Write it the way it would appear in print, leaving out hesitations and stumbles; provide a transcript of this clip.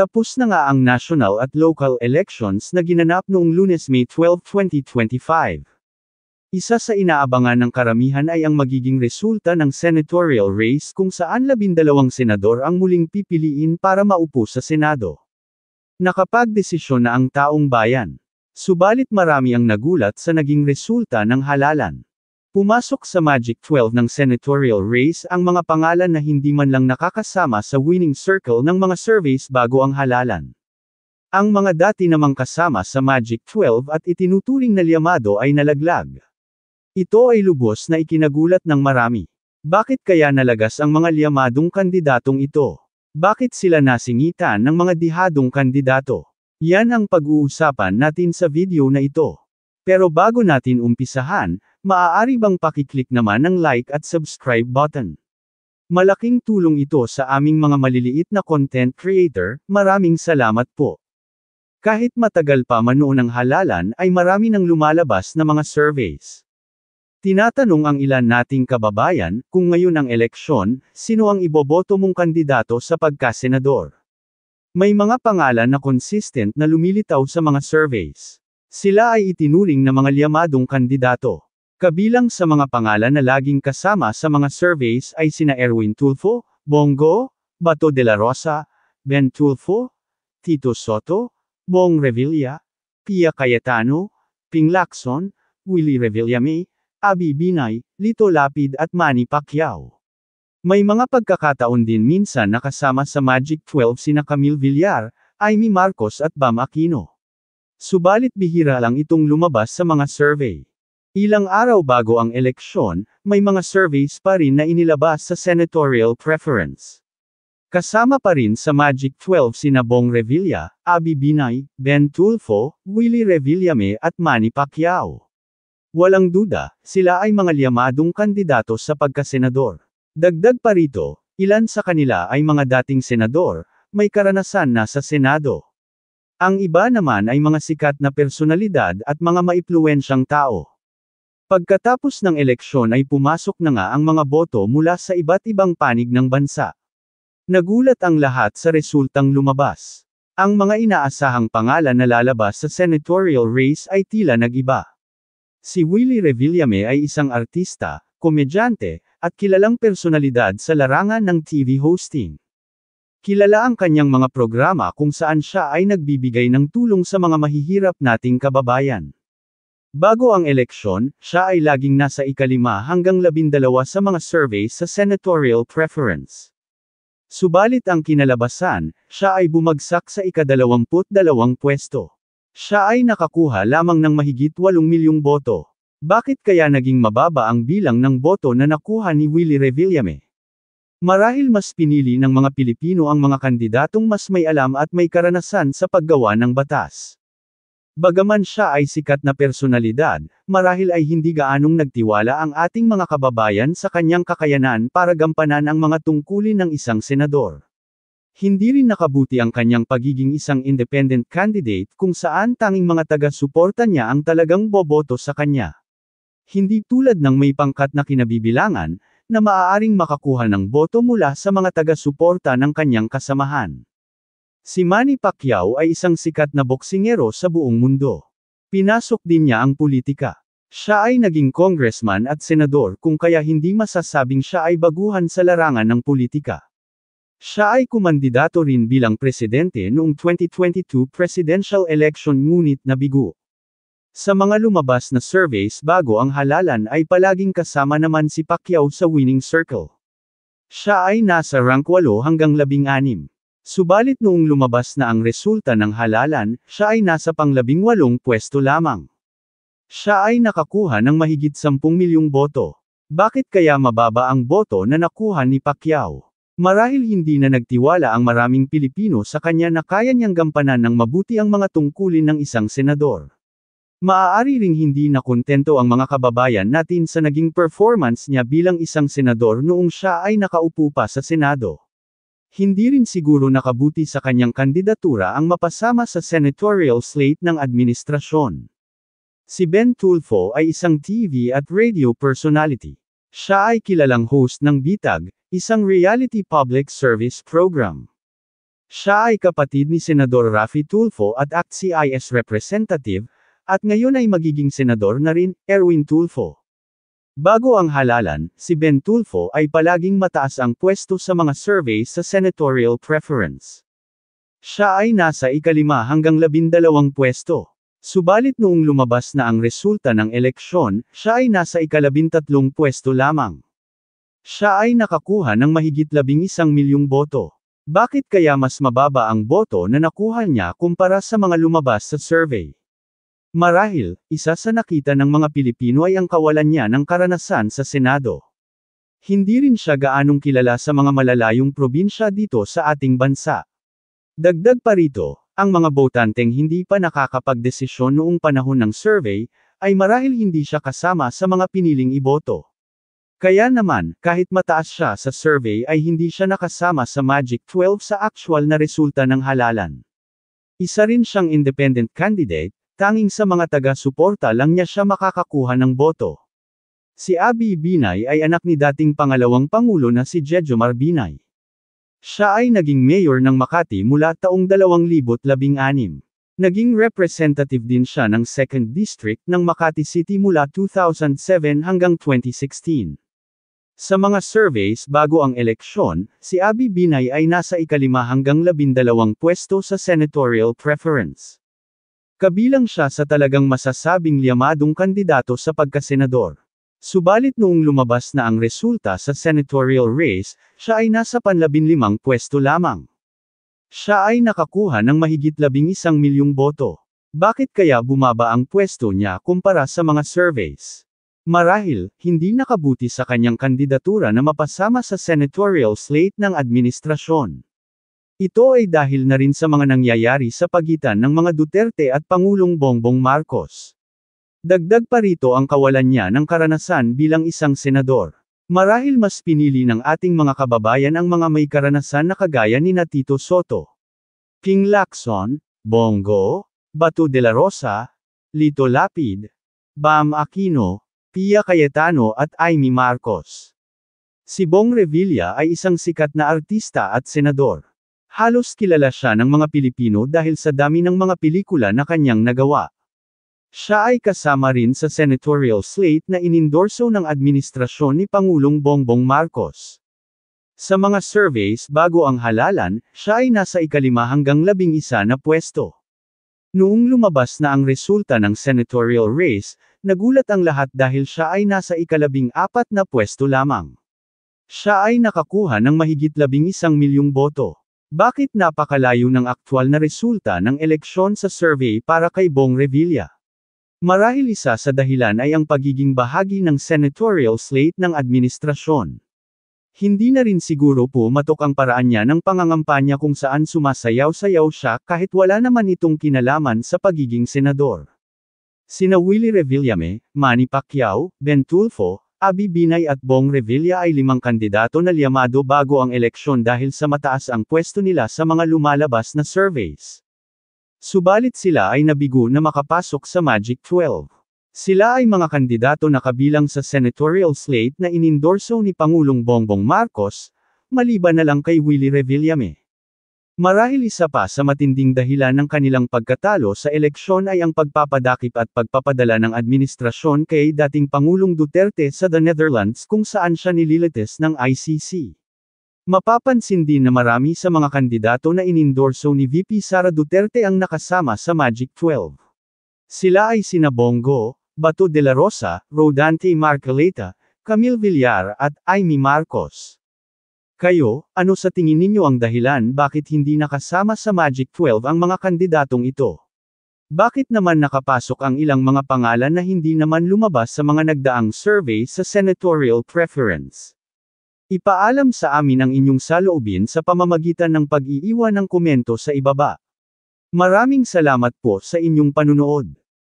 Tapos na nga ang national at local elections na ginanap noong Lunes, May 12, 2025. Isa sa inaabangan ng karamihan ay ang magiging resulta ng senatorial race kung saan 12 senador ang muling pipiliin para maupo sa Senado. Nakapagdesisyon na ang taong bayan. Subalit marami ang nagulat sa naging resulta ng halalan. Pumasok sa Magic 12 ng senatorial race ang mga pangalan na hindi man lang nakakasama sa winning circle ng mga surveys bago ang halalan. Ang mga dati namang kasama sa Magic 12 at itinuturing na liyamado ay nalaglag. Ito ay lubos na ikinagulat ng marami. Bakit kaya nalagas ang mga liyamadong kandidatong ito? Bakit sila nasingitan ng mga dihadong kandidato? Yan ang pag-uusapan natin sa video na ito. Pero bago natin umpisahan, maaari bang pakiclick naman ang like at subscribe button? Malaking tulong ito sa aming mga maliliit na content creator, maraming salamat po. Kahit matagal pa man noon ang halalan ay marami nang lumalabas na mga surveys. Tinatanong ang ilan nating kababayan, kung ngayon ang eleksyon, sino ang iboboto mong kandidato sa pagkasenador? May mga pangalan na consistent na lumilitaw sa mga surveys. Sila ay itinuring na mga liyamadong kandidato. Kabilang sa mga pangalan na laging kasama sa mga surveys ay sina Erwin Tulfo, Bongo, Bato de la Rosa, Ben Tulfo, Tito Soto, Bong Revilla, Pia Cayetano, Ping Lacson, Willie Revillame, Abi Binay, Lito Lapid at Manny Pacquiao. May mga pagkakataon din minsan nakasama sa Magic 12 sina Camille Villar, Amy Marcos at Bam Aquino. Subalit bihira lang itong lumabas sa mga survey. Ilang araw bago ang eleksyon, may mga surveys pa rin na inilabas sa senatorial preference. Kasama pa rin sa Magic 12 sina Bong Revilla, Abi Binay, Ben Tulfo, Willie Revillame at Manny Pacquiao. Walang duda, sila ay mga liyamadong kandidato sa pagkasenador. Dagdag pa rito, ilan sa kanila ay mga dating senador, may karanasan na sa Senado. Ang iba naman ay mga sikat na personalidad at mga maimpluwensyang tao. Pagkatapos ng eleksyon ay pumasok na nga ang mga boto mula sa iba't ibang panig ng bansa. Nagulat ang lahat sa resultang lumabas. Ang mga inaasahang pangalan na lalabas sa senatorial race ay tila nag-iba. Si Willie Revillame ay isang artista, komedyante, at kilalang personalidad sa larangan ng TV hosting. Kilala ang kanyang mga programa kung saan siya ay nagbibigay ng tulong sa mga mahihirap nating kababayan. Bago ang eleksyon, siya ay laging nasa 5 hanggang 12 sa mga surveys sa senatorial preference. Subalit ang kinalabasan, siya ay bumagsak sa ika-22 pwesto. Siya ay nakakuha lamang ng mahigit 8 milyong boto. Bakit kaya naging mababa ang bilang ng boto na nakuha ni Willie Revillame? Marahil mas pinili ng mga Pilipino ang mga kandidatong mas may alam at may karanasan sa paggawa ng batas. Bagaman siya ay sikat na personalidad, marahil ay hindi gaanong nagtiwala ang ating mga kababayan sa kanyang kakayanan para gampanan ang mga tungkulin ng isang senador. Hindi rin nakabuti ang kanyang pagiging isang independent candidate kung saan tanging mga taga-suporta niya ang talagang boboto sa kanya. Hindi tulad ng may pangkat na kinabibilangan, na maaaring makakuha ng boto mula sa mga taga-suporta ng kanyang kasamahan. Si Manny Pacquiao ay isang sikat na boksingero sa buong mundo. Pinasok din niya ang politika. Siya ay naging congressman at senador kung kaya hindi masasabing siya ay baguhan sa larangan ng politika. Siya ay kumandidato rin bilang presidente noong 2022 presidential election ngunit nabigo. Sa mga lumabas na surveys bago ang halalan ay palaging kasama naman si Pacquiao sa winning circle. Siya ay nasa rank 8 hanggang 16. Subalit noong lumabas na ang resulta ng halalan, siya ay nasa pang-18 pwesto lamang. Siya ay nakakuha ng mahigit 10 milyong boto. Bakit kaya mababa ang boto na nakuha ni Pacquiao? Marahil hindi na nagtiwala ang maraming Pilipino sa kanya na kaya niyang gampanan ng mabuti ang mga tungkulin ng isang senador. Maaari ring hindi nakontento ang mga kababayan natin sa naging performance niya bilang isang senador noong siya ay nakaupo pa sa Senado. Hindi rin siguro nakabuti sa kanyang kandidatura ang mapasama sa senatorial slate ng administrasyon. Si Ben Tulfo ay isang TV at radio personality. Siya ay kilalang host ng Bitag, isang reality public service program. Siya ay kapatid ni Senador Raffy Tulfo at ACT-CIS representative, at ngayon ay magiging senador na rin, Erwin Tulfo. Bago ang halalan, si Ben Tulfo ay palaging mataas ang pwesto sa mga surveys sa senatorial preference. Siya ay nasa ika-5 hanggang 12 pwesto. Subalit noong lumabas na ang resulta ng eleksyon, siya ay nasa ika-13 pwesto lamang. Siya ay nakakuha ng mahigit 11 milyong boto. Bakit kaya mas mababa ang boto na nakuha niya kumpara sa mga lumabas sa survey? Marahil, isa sa nakita ng mga Pilipino ay ang kawalan niya ng karanasan sa Senado. Hindi rin siya gaanong kilala sa mga malalayong probinsya dito sa ating bansa. Dagdag pa rito, ang mga botanteng hindi pa nakakapagdesisyon noong panahon ng survey, ay marahil hindi siya kasama sa mga piniling iboto. Kaya naman, kahit mataas siya sa survey ay hindi siya nakasama sa Magic 12 sa actual na resulta ng halalan. Isa rin siyang independent candidate, tanging sa mga taga-suporta lang niya siya makakakuha ng boto. Si Abby Binay ay anak ni dating pangalawang pangulo na si Jejomar Binay. Siya ay naging mayor ng Makati mula taong 2016. Naging representative din siya ng 2nd District ng Makati City mula 2007 hanggang 2016. Sa mga surveys bago ang eleksyon, si Abby Binay ay nasa ika-5 hanggang 12 pwesto sa senatorial preference. Kabilang siya sa talagang masasabing liyamadong kandidato sa pagkasenador. Subalit noong lumabas na ang resulta sa senatorial race, siya ay nasa 15 pwesto lamang. Siya ay nakakuha ng mahigit 11 milyong boto. Bakit kaya bumaba ang pwesto niya kumpara sa mga surveys? Marahil, hindi nakabuti sa kanyang kandidatura na mapasama sa senatorial slate ng administrasyon. Ito ay dahil na rin sa mga nangyayari sa pagitan ng mga Duterte at Pangulong Bongbong Marcos. Dagdag pa rito ang kawalan niya ng karanasan bilang isang senador. Marahil mas pinili ng ating mga kababayan ang mga may karanasan na kagaya ni Tito Soto, King Lacson, Bongo, Bato de la Rosa, Lito Lapid, Bam Aquino, Pia Cayetano at Amy Marcos. Si Bong Revilla ay isang sikat na artista at senador. Halos kilala siya ng mga Pilipino dahil sa dami ng mga pelikula na kanyang nagawa. Siya ay kasama rin sa senatorial slate na inindorso ng administrasyon ni Pangulong Bongbong Marcos. Sa mga surveys bago ang halalan, siya ay nasa ika-5 hanggang 11 na pwesto. Noong lumabas na ang resulta ng senatorial race, nagulat ang lahat dahil siya ay nasa ika-14 na pwesto lamang. Siya ay nakakuha ng mahigit 11 milyong boto. Bakit napakalayo ng aktwal na resulta ng eleksyon sa survey para kay Bong Revilla? Marahil isa sa dahilan ay ang pagiging bahagi ng senatorial slate ng administrasyon. Hindi na rin siguro pumatok ang paraan niya ng pangangampanya kung saan sumasayaw-sayaw siya kahit wala naman itong kinalaman sa pagiging senador. Sina Willie Revillame, Manny Pacquiao, Ben Tulfo, Abby Binay at Bong Revilla ay 5 kandidato na liyamado bago ang eleksyon dahil sa mataas ang pwesto nila sa mga lumalabas na surveys. Subalit sila ay nabigo na makapasok sa Magic 12. Sila ay mga kandidato na kabilang sa senatorial slate na inindorso ni Pangulong Bongbong Marcos, maliban na lang kay Willie Revillame. Marahil isa pa sa matinding dahilan ng kanilang pagkatalo sa eleksyon ay ang pagpapadakip at pagpapadala ng administrasyon kay dating Pangulong Duterte sa the Netherlands kung saan siya nililitis ng ICC. Mapapansin din na marami sa mga kandidato na inindorso ni VP Sara Duterte ang nakasama sa Magic 12. Sila ay sina Bongo, Bato de la Rosa, Rodante Marcoleta, Camille Villar at Amy Marcos. Kayo, ano sa tingin ninyo ang dahilan bakit hindi nakasama sa Magic 12 ang mga kandidatong ito? Bakit naman nakapasok ang ilang mga pangalan na hindi naman lumabas sa mga nagdaang survey sa senatorial preference? Ipaalam sa amin ang inyong saloobin sa pamamagitan ng pag-iiwan ng komento sa ibaba. Maraming salamat po sa inyong panunood.